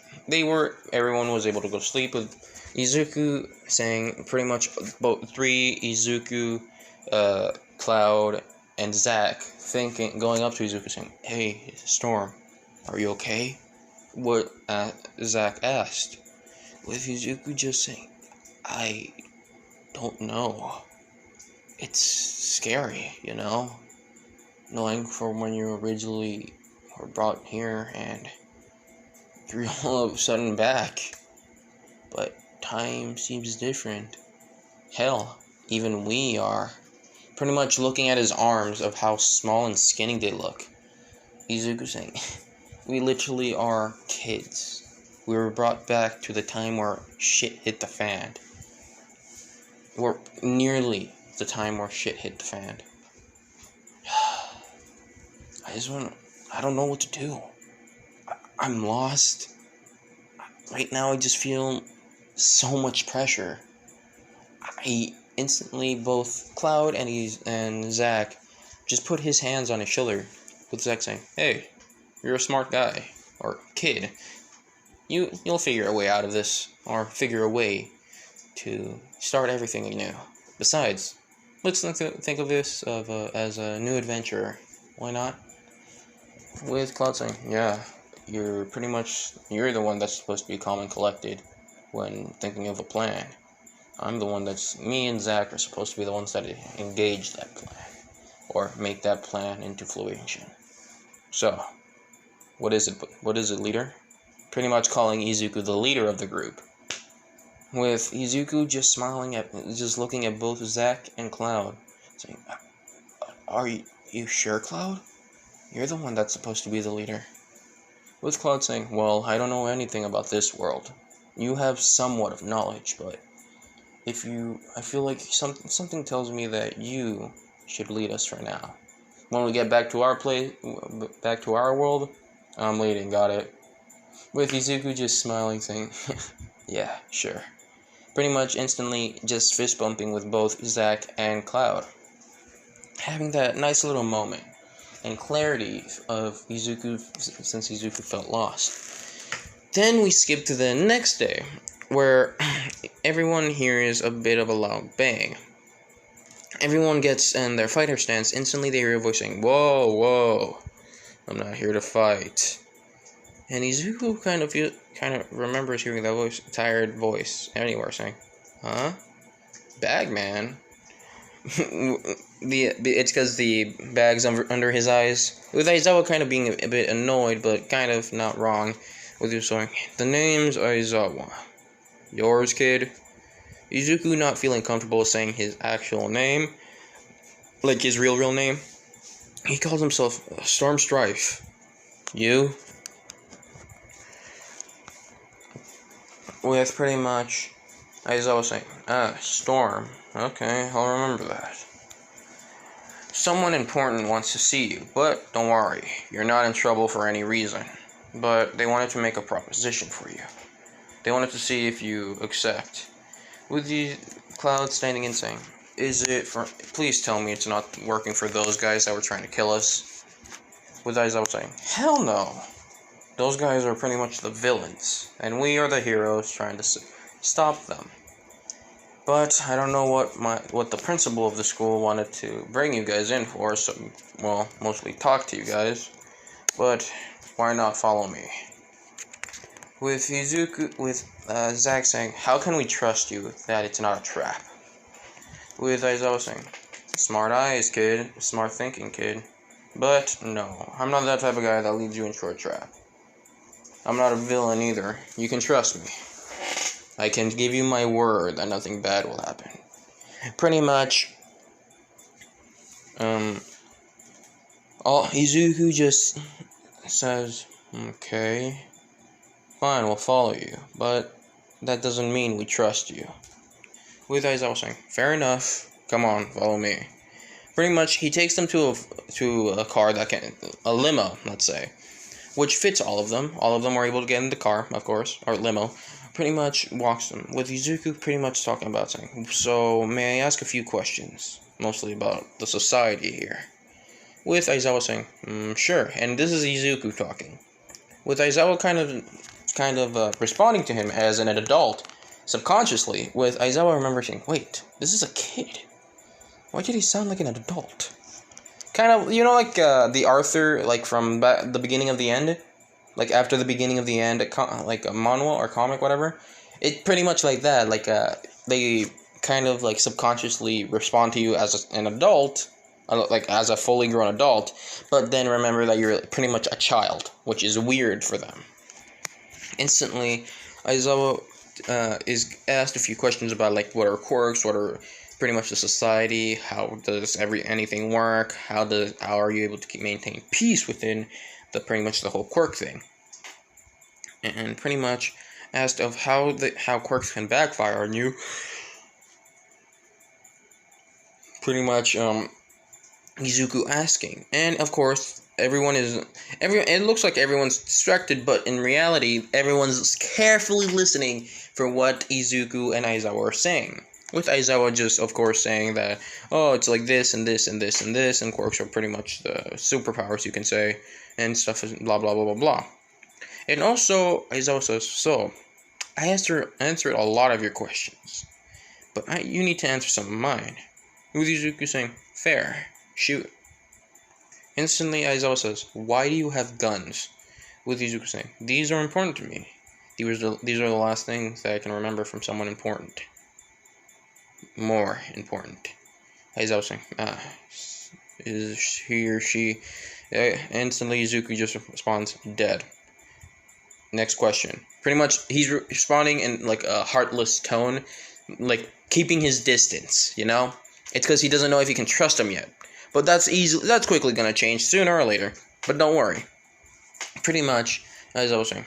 everyone was able to go sleep, with Izuku saying pretty much both three, Izuku, Cloud, and Zack, going up to Izuku saying, hey, Storm, are you okay? What Zack asked, with Izuku just saying, I don't know. It's scary, knowing from when you originally were brought here and you're all of a sudden back. But time seems different. Hell, even we are. Pretty much looking at his arms of how small and skinny they look. Izuku saying, we literally are kids. We were brought back to the time where shit hit the fan. We're nearly the time where shit hit the fan. I don't know what to do. I'm lost. Right now I just feel so much pressure. I instantly, both Cloud and Zack just put his hands on his shoulder, with Zack saying, hey, you're a smart guy, or kid. You'll figure a way out of this, or figure a way to start everything anew. Besides, let's think of this as a new adventure. Why not? With Cloud saying, yeah, you're the one that's supposed to be calm and collected when thinking of a plan. Me and Zack are supposed to be the ones that engage that plan, or make that plan into fruition. So, what is it, leader? Pretty much calling Izuku the leader of the group. With Izuku just looking at both Zack and Cloud, saying, are you sure, Cloud? You're the one that's supposed to be the leader. With Cloud saying, well, I don't know anything about this world. You have somewhat of knowledge, but I feel like something tells me that you should lead us for now. When we get back to our world, I'm leading, got it? With Izuku just smiling, saying, yeah, sure. Pretty much instantly just fist bumping with both Zack and Cloud. Having that nice little moment and clarity of Izuku, since Izuku felt lost. Then we skip to the next day, where everyone hears a bit of a loud bang. Everyone gets in their fighter stance. Instantly they hear a voice saying, whoa, whoa, I'm not here to fight. And Izuku kind of remembers hearing that tired voice anywhere saying, huh? Bagman? It's because the bag's under his eyes. With Aizawa kind of being a bit annoyed, but kind of not wrong, with you saying, the name's Aizawa. Yours, kid? Izuku not feeling comfortable saying his actual name, like his real name. He calls himself Storm Strife. You? With pretty much Aizawa saying, Storm. Okay, I'll remember that. Someone important wants to see you, but don't worry, you're not in trouble for any reason. But they wanted to make a proposition for you. They wanted to see if you accept. With the Cloud standing and saying, please tell me it's not working for those guys that were trying to kill us. With Aizawa saying, hell no. Those guys are pretty much the villains, and we are the heroes trying to stop them. But I don't know what the principal of the school wanted to bring you guys in for, so, well, mostly talk to you guys. But why not follow me? With Zack saying, how can we trust you that it's not a trap? With Aizawa saying, smart eyes, kid, smart thinking, kid. But no, I'm not that type of guy that leads you into a trap. I'm not a villain either. You can trust me. I can give you my word that nothing bad will happen. Pretty much, Izuku just says, okay, fine, we'll follow you, but that doesn't mean we trust you. With Aizawa saying, fair enough, come on, follow me. Pretty much, he takes them to a car a limo, let's say, which fits all of them. All of them were able to get in the car, of course, or limo. pretty much walks them with Izuku pretty much talking about something. So may I ask a few questions, mostly about the society here? With Aizawa saying, sure, and this is Izuku talking. With Aizawa kind of responding to him as an adult, subconsciously, with Aizawa remembering, wait, this is a kid. Why did he sound like an adult? Kind of, like the Arthur, like from the beginning of the end, like after the beginning of the end, like a manhwa or comic, whatever. It pretty much like that. Like they kind of like subconsciously respond to you as an adult, like as a fully grown adult, but then remember that you're pretty much a child, which is weird for them. Instantly, Aizawa is asked a few questions about like what are quirks, what are pretty much the society, how does anything work, how are you able to maintain peace within pretty much the whole quirk thing, and pretty much asked of how quirks can backfire on you. Pretty much Izuku asking, and of course it looks like everyone's distracted, but in reality everyone's carefully listening for what Izuku and Aizawa are saying. With Aizawa just, of course, saying that, oh, it's like this and this and this and this, and quirks are pretty much the superpowers, you can say, and stuff is blah blah blah blah blah. And also, Aizawa says, so, I answered a lot of your questions, but you need to answer some of mine. With Izuku saying, fair, shoot. Instantly, Aizawa says, why do you have guns? With Izuku saying, these are important to me. These are the last things that I can remember from someone important. More important. Aizawa saying, is he or she? Instantly, Izuku just responds, dead. Next question. Pretty much, he's responding in like a heartless tone, like keeping his distance. It's because he doesn't know if he can trust him yet. But that's quickly gonna change sooner or later. But don't worry. Pretty much, as I was saying,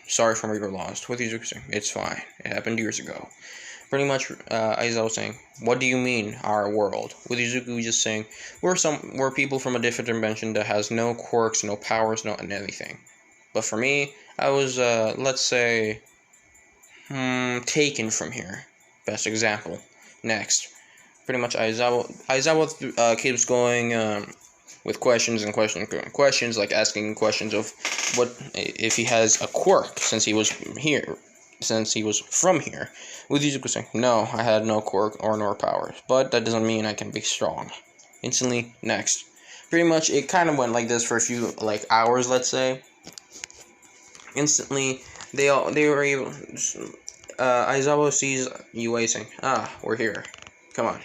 sorry for your loss. With Izuku saying, it's fine. It happened years ago. Pretty much, as I was saying, what do you mean, our world? With Izuku just saying, we're people from a different dimension that has no quirks, no powers, no anything. But for me, I was, let's say, taken from here. Best example. Next. Pretty much, Aizawa keeps going with questions and questions, like asking questions of what if he has a quirk since he was here. Since he was from here. With Izuku saying, no, I had no quirk or nor powers, but that doesn't mean I can be strong. Instantly, next. Pretty much, it kind of went like this for a few, hours, let's say. Instantly, they were able, Aizawa sees Yue saying, we're here. Come on.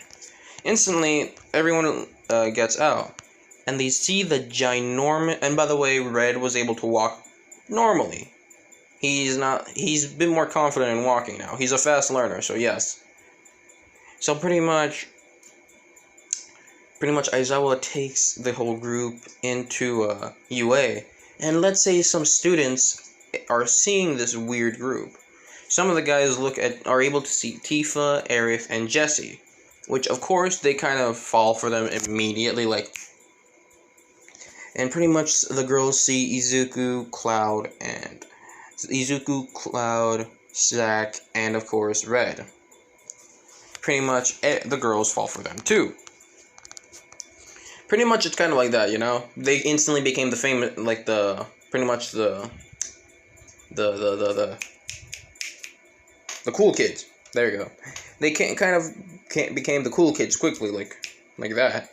Instantly, everyone gets out, and they see the ginormous, and by the way, Red was able to walk normally. He's been more confident in walking now. He's a fast learner, so yes. So pretty much Aizawa takes the whole group into UA. And let's say some students are seeing this weird group. Some of the guys are able to see Tifa, Aerith, and Jessie. Which, of course, they kind of fall for them immediately, and pretty much the girls see Izuku, Cloud, Zack, and of course Red. Pretty much the girls fall for them too. Pretty much it's kind of like that, They instantly became the famous, the cool kids. There you go. They became the cool kids quickly, like that.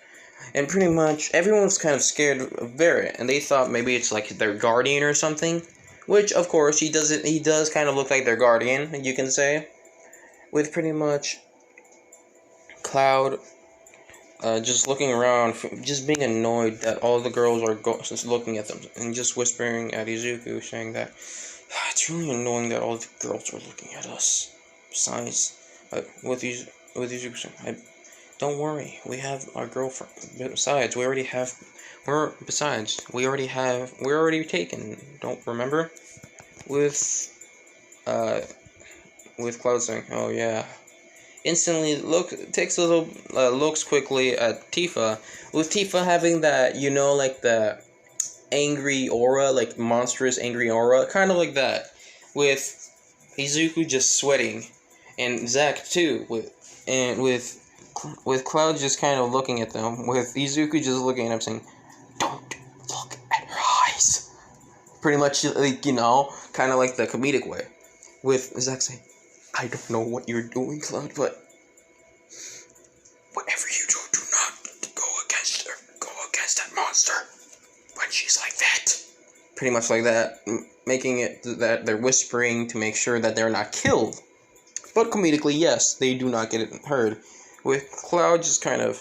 And pretty much everyone was kind of scared of Barrett, and they thought maybe it's like their guardian or something. Which, of course, he does kind of look like their guardian, you can say. With pretty much Cloud just looking around, just being annoyed that all the girls are just looking at them, and just whispering at Izuku, saying that, it's really annoying that all the girls are looking at us. Besides, with Izuku saying, don't worry, we have our girlfriend. Besides, we're already taken. Don't remember? With Cloud saying, oh yeah. Instantly takes a little looks quickly at Tifa. With Tifa having that, the angry aura, like monstrous angry aura, kind of like that. With Izuku just sweating, and Zack too, with Cloud just kind of looking at them, with Izuku just looking at him saying, "Don't look at her eyes." Pretty much, like, kind of like the comedic way, with Zack saying, "I don't know what you're doing, Cloud, but whatever you do, do not go against her. Go against that monster when she's like that." Pretty much like that, making it that they're whispering to make sure that they're not killed. But comedically, yes, they do not get it heard. With Cloud just kind of,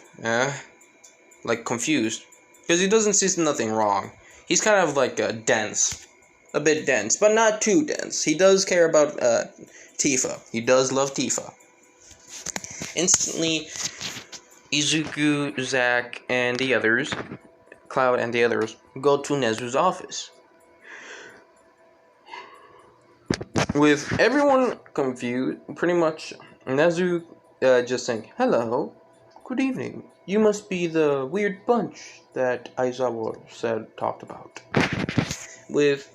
like confused. Because he doesn't see nothing wrong. He's kind of like dense. A bit dense, but not too dense. He does care about Tifa. He does love Tifa. Instantly, Izuku, Zack, and the others, Cloud and the others, go to Nezu's office. With everyone confused, pretty much, Nezu just saying, "Hello, good evening. You must be the weird bunch that Aizawa talked about." With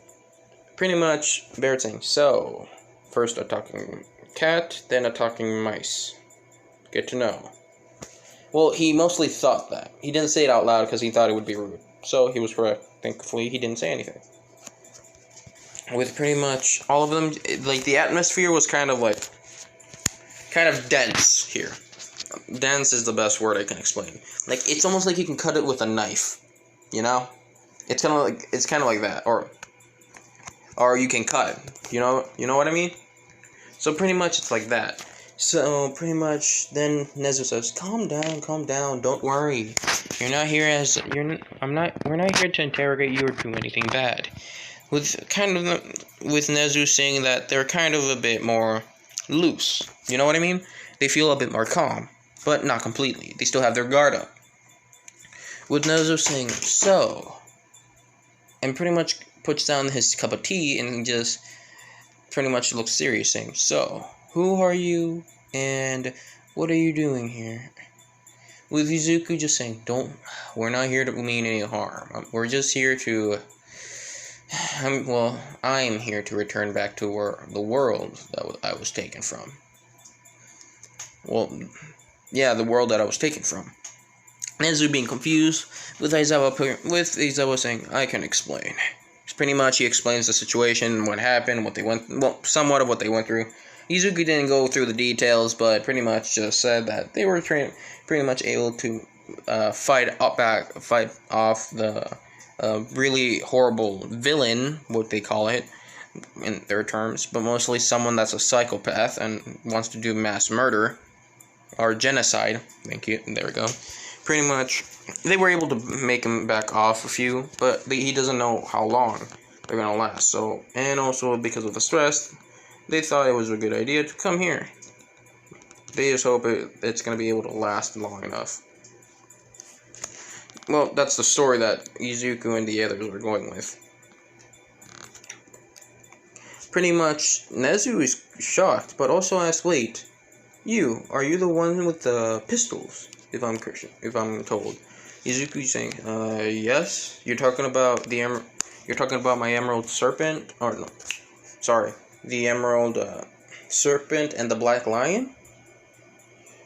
pretty much Barrett saying, "So, first a talking cat, then a talking mice. Get to know." Well, he mostly thought that. He didn't say it out loud because he thought it would be rude. So he was correct. Thankfully, he didn't say anything. With pretty much all of them, like, the atmosphere was kind of dense here. Dense is the best word I can explain. Like, it's almost like you can cut it with a knife, It's kind of like that, or you can cut, you know what I mean? So pretty much it's like that. So pretty much then Nezu says, calm down, don't worry. We're not here to interrogate you or do anything bad." With Nezu saying that they're kind of a bit more loose. You know what I mean? They feel a bit more calm, but not completely. They still have their guard up. With Nezu saying, "So," and pretty much puts down his cup of tea and just pretty much looks serious, saying, "So, who are you and what are you doing here?" With Izuku just saying, we're not here to mean any harm. We're just here to I am here to return back to the world that I was taken from. Well, yeah, the world that I was taken from. Nezu being confused, with Aizawa saying, "I can explain." Pretty much, he explains the situation, what happened, somewhat of what they went through. Izuku didn't go through the details, but pretty much just said that they were pretty much able to fight off the really horrible villain, what they call it in their terms, but mostly someone that's a psychopath and wants to do mass murder or genocide. Thank you. There we go. Pretty much, they were able to make him back off a few, but he doesn't know how long they're gonna last. So, and also because of the stress, they thought it was a good idea to come here. They just hope it's gonna be able to last long enough. Well, that's the story that Izuku and the others are going with. Pretty much, Nezu is shocked, but also asks, "Wait, are you the one with the pistols? If I'm told." Izuku saying, "Yes. You're talking about my emerald serpent, or no? Sorry, the emerald serpent and the black lion."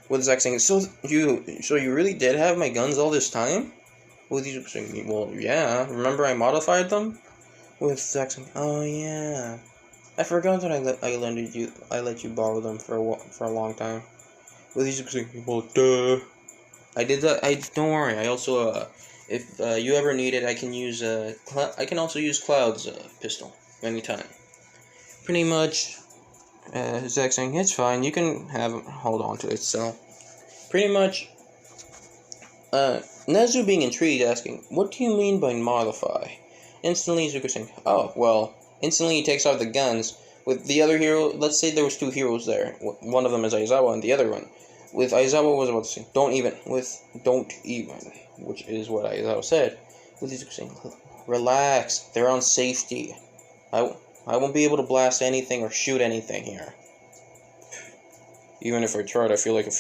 With Zack saying, "So you really did have my guns all this time?" With Izuku saying, "Well, yeah. Remember I modified them?" With Zack saying, "Oh yeah, I forgot that I let you borrow them for a long time." With Izuku saying, "Well, duh. I did that. Don't worry. I also if you ever need it, I can also use Cloud's pistol anytime." Pretty much, Zack saying, "It's fine. You can hold on to it." So, pretty much, Nezu being intrigued, asking, "What do you mean by modify?" Instantly, Izuku saying, "Oh, well." Instantly, he takes off the guns. With the other hero, let's say there was two heroes there. One of them is Aizawa, and the other one. With Aizawa was about to say, don't even, which is what Aizawa said. With Izuku saying, "Relax, they're on safety. I won't be able to blast anything or shoot anything here. Even if I tried, I feel like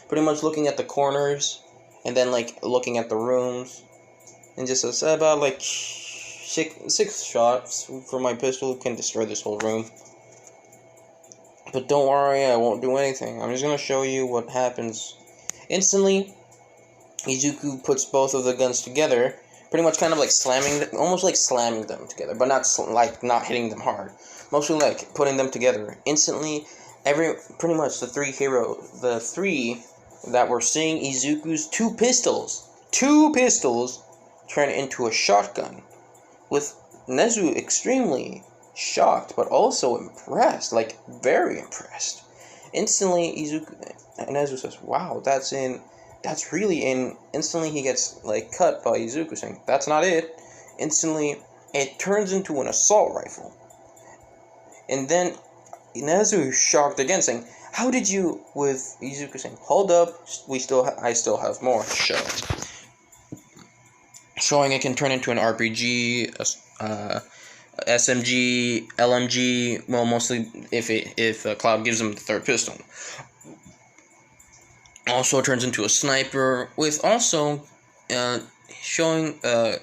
pretty much looking at the corners, and then looking at the rooms, and just says about six shots for my pistol can destroy this whole room. But don't worry, I won't do anything. I'm just gonna show you what happens. Instantly, Izuku puts both of the guns together, pretty much kind of like slamming them, almost like slamming them together, but not hitting them hard. Mostly like putting them together. Instantly, pretty much the three that were seeing Izuku's two pistols turn into a shotgun, with Nezu extremely shocked, but also impressed, like very impressed. Instantly, Nezu says, "Wow, that's really in." Instantly, he gets like cut by Izuku saying, "That's not it." Instantly, it turns into an assault rifle, and then Nezu is shocked again, saying, "How did you?" With Izuku saying, "Hold up, I still have more." Showing it can turn into an RPG, SMG, LMG. Well, mostly if Cloud gives him the third pistol. Also turns into a sniper, with also showing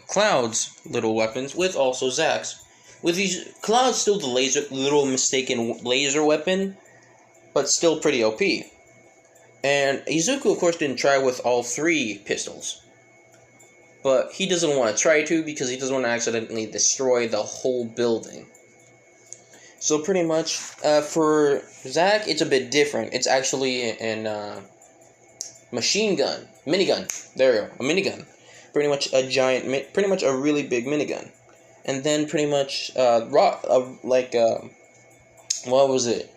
Cloud's little weapons, with also Zack's. With these, Cloud's still the little mistaken laser weapon, but still pretty OP. And Izuku, of course, didn't try with all three pistols. But he doesn't want to try to because he doesn't want to accidentally destroy the whole building. So pretty much, for Zack, it's a bit different. It's actually an minigun. There we go, a minigun. Pretty much a really big minigun. And then pretty much, what was it?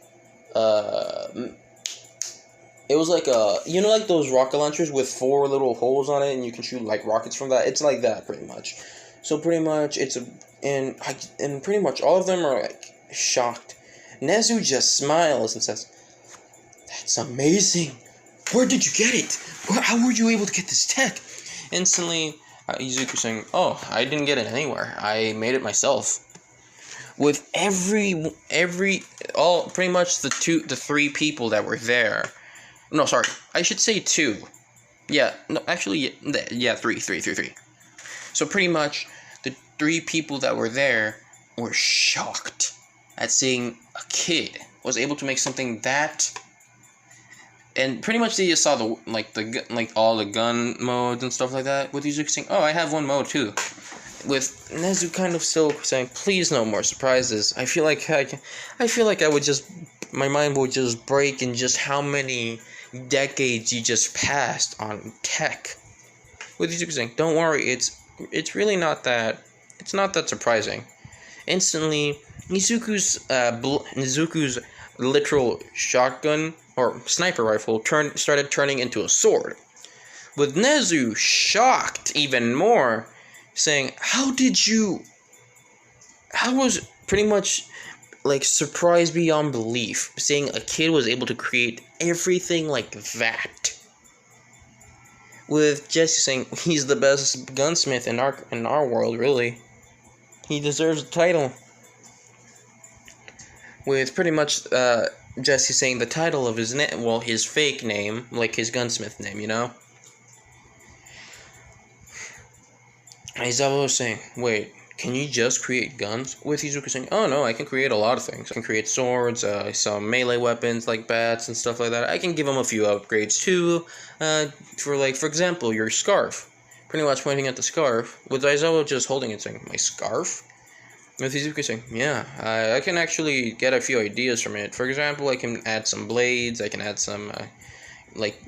It was like like those rocket launchers with 4 little holes on it, and you can shoot like rockets from that. It's like that pretty much. So pretty much and pretty much all of them are like shocked. Nezu just smiles and says, "That's amazing. Where did you get it? How were you able to get this tech?" Instantly, Izuku saying, "Oh, I didn't get it anywhere. I made it myself." With pretty much the 3 people that were there. No, sorry. I should say 2. Yeah, no, actually, yeah, 3. So pretty much, the 3 people that were there were shocked at seeing a kid was able to make something that. And pretty much they just saw all the gun modes and stuff like that. With Izuku saying, "Oh, I have one mode too." With Nezu kind of still saying, "Please, no more surprises." I feel like my mind would just break in just how many decades you just passed on tech. With Izuku saying, "Don't worry, it's really not that. It's not that surprising." Instantly, Izuku's literal shotgun or sniper rifle started turning into a sword. With Nezu shocked even more, saying, "How was pretty much like surprised beyond belief, seeing a kid was able to create everything like that." With Jesse saying he's the best gunsmith in our world, really. He deserves the title. With pretty much Jesse saying the title of his his fake name, like his gunsmith name, you know. Aizawa was saying, "Wait, can you just create guns?" With Izuku saying, "Oh no, I can create a lot of things. I can create swords, some melee weapons like bats and stuff like that. I can give them a few upgrades too. For example, your scarf." Pretty much pointing at the scarf. With Aizawa just holding it saying, "My scarf?" With Izuku saying, "Yeah, I can actually get a few ideas from it. For example, I can add some blades. I can add some like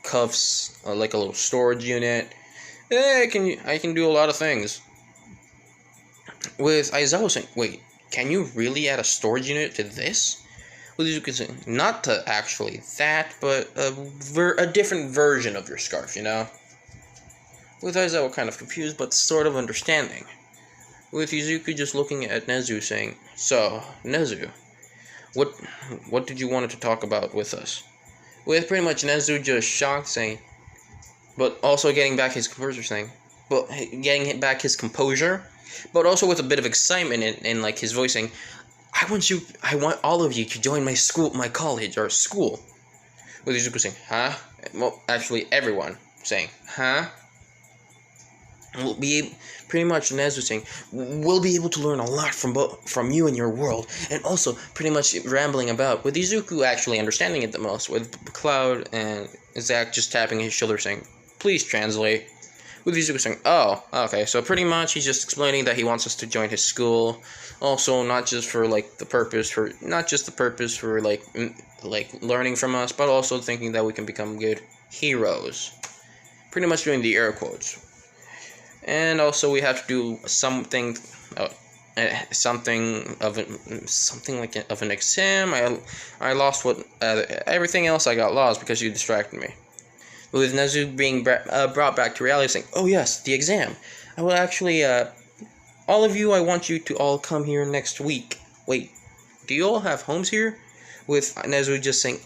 cuffs, like a little storage unit. I can do a lot of things." With Aizawa saying, "Wait, can you really add a storage unit to this?" With Izuku saying, "Not to actually that, but a different version of your scarf, you know?" With Aizawa kind of confused, but sort of understanding. With Izuku just looking at Nezu saying, "So, Nezu, what did you want to talk about with us?" With pretty much Nezu just shocked saying, but also getting back his composure saying, but also with a bit of excitement in like his voice saying, I want all of you to join my college or school." With Izuku saying, "Huh?" Well, actually everyone saying, "Huh?" we'll be pretty much Nezu saying we'll be able to learn a lot from you and your world, and also pretty much rambling about with Izuku actually understanding it the most, with Cloud and Zack just tapping his shoulder saying, "Please translate." With Izuku saying, "Oh, okay." So pretty much he's just explaining that he wants us to join his school. Also, not just for like the purpose for like learning from us, but also thinking that we can become good heroes. Pretty much doing the air quotes. And also we have to do something of an exam. I lost what everything else I got lost because you distracted me. With Nezu being brought back to reality, saying, "Oh yes, the exam. I will actually all of you, I want you to all come here next week." Wait, do you all have homes here? With Nezu just saying,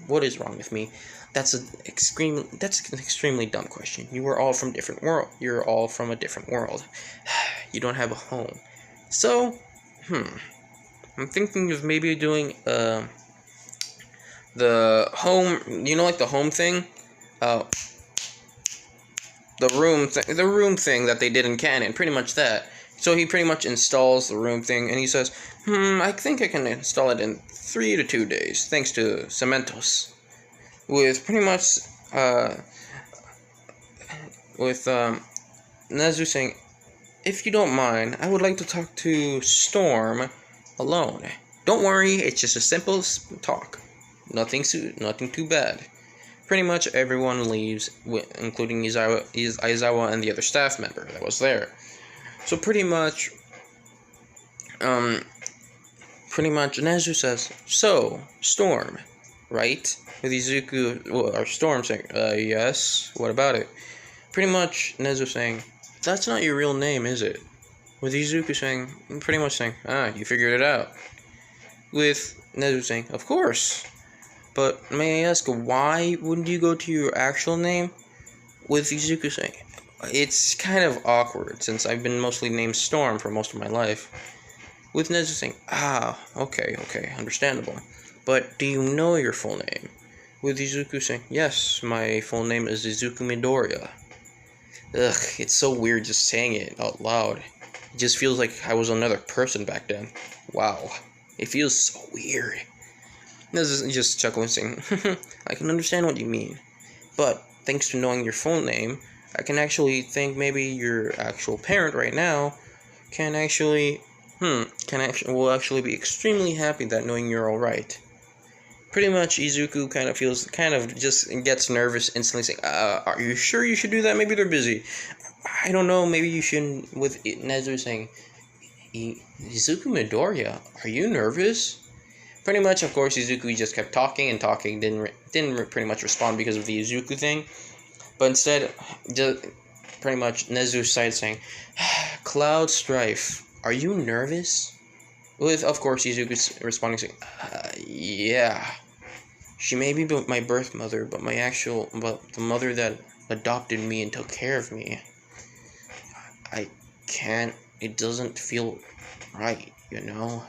"What is wrong with me? That's an extremely dumb question. You are all from different world. You're all from a different world. You don't have a home. So, I'm thinking of maybe doing the home. You know, like the home thing, the room thing that they did in canon. Pretty much that. So he pretty much installs the room thing, and he says, I think I can install it in 3 to 2 days, thanks to Cementos." With pretty much, Nezu saying, "If you don't mind, I would like to talk to Storm alone. Don't worry, it's just a simple talk. Nothing too bad." Pretty much everyone leaves, including Aizawa and the other staff member that was there. So pretty much Nezu says, "So, Storm, right?" With Izuku, or Storm saying, "Yes, what about it?" Pretty much Nezu saying, "That's not your real name, is it?" With Izuku saying, pretty much saying, "You figured it out." With Nezu saying, "Of course. But may I ask, why wouldn't you go to your actual name?" With Izuku saying, "It's kind of awkward, since I've been mostly named Storm for most of my life." With Nezu saying, okay, understandable. But do you know your full name?" With Izuku saying, "Yes, my full name is Izuku Midoriya." Ugh, it's so weird just saying it out loud. It just feels like I was another person back then. Wow, it feels so weird. Nezu just chuckling saying, "I can understand what you mean. But, thanks to knowing your full name, I can actually think maybe your actual parent right now will actually be extremely happy that knowing you're alright." Pretty much Izuku just gets nervous instantly saying, "Are you sure you should do that? Maybe they're busy." "I don't know, maybe you shouldn't." With Nezu saying, "Izuku Midoriya, are you nervous?" Pretty much, of course, Izuku just kept talking and talking, didn't pretty much respond because of the Izuku thing. But instead, just pretty much Nezu started saying, "Cloud Strife, are you nervous?" With, of course, Izuku responding saying, "Yeah. She may be my birth mother, but the mother that adopted me and took care of me. It doesn't feel right, you know?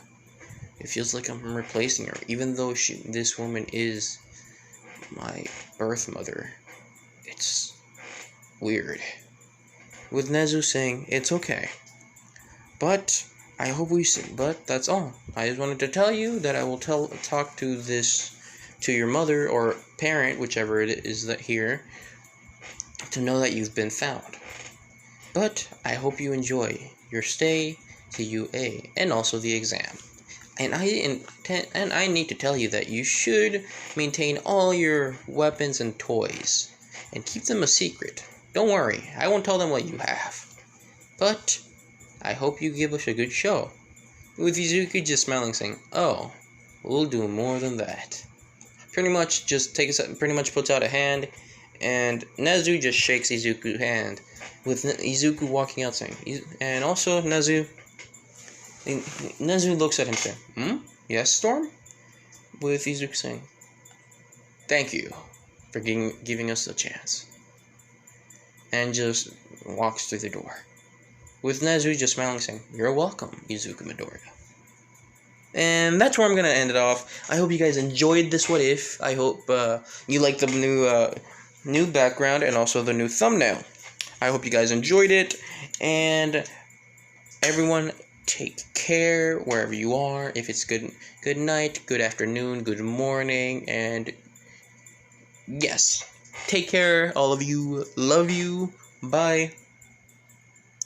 It feels like I'm replacing her, even though this woman is my birth mother. It's weird." With Nezu saying, "It's okay. But that's all. I just wanted to tell you that I will talk to your mother or parent, whichever it is that here, to know that you've been found. But I hope you enjoy your stay to UA and also the exam. And I need to tell you that you should maintain all your weapons and toys and keep them a secret. Don't worry, I won't tell them what you have. But I hope you give us a good show." With Izuku just smiling saying, "Oh, we'll do more than that." Pretty much puts out a hand, and Nezu just shakes Izuku's hand, with Izuku walking out saying, and also Nezu looks at him saying, "Yes, Storm?" With Izuku saying, "Thank you for giving us the chance," and just walks through the door. With Nezu just smiling saying, "You're welcome, Izuku Midoriya." And that's where I'm going to end it off. I hope you guys enjoyed this What If. I hope you like the new background and also the new thumbnail. I hope you guys enjoyed it, and everyone take care wherever you are. If it's good night, good afternoon, good morning, and yes, take care, all of you. Love you. Bye.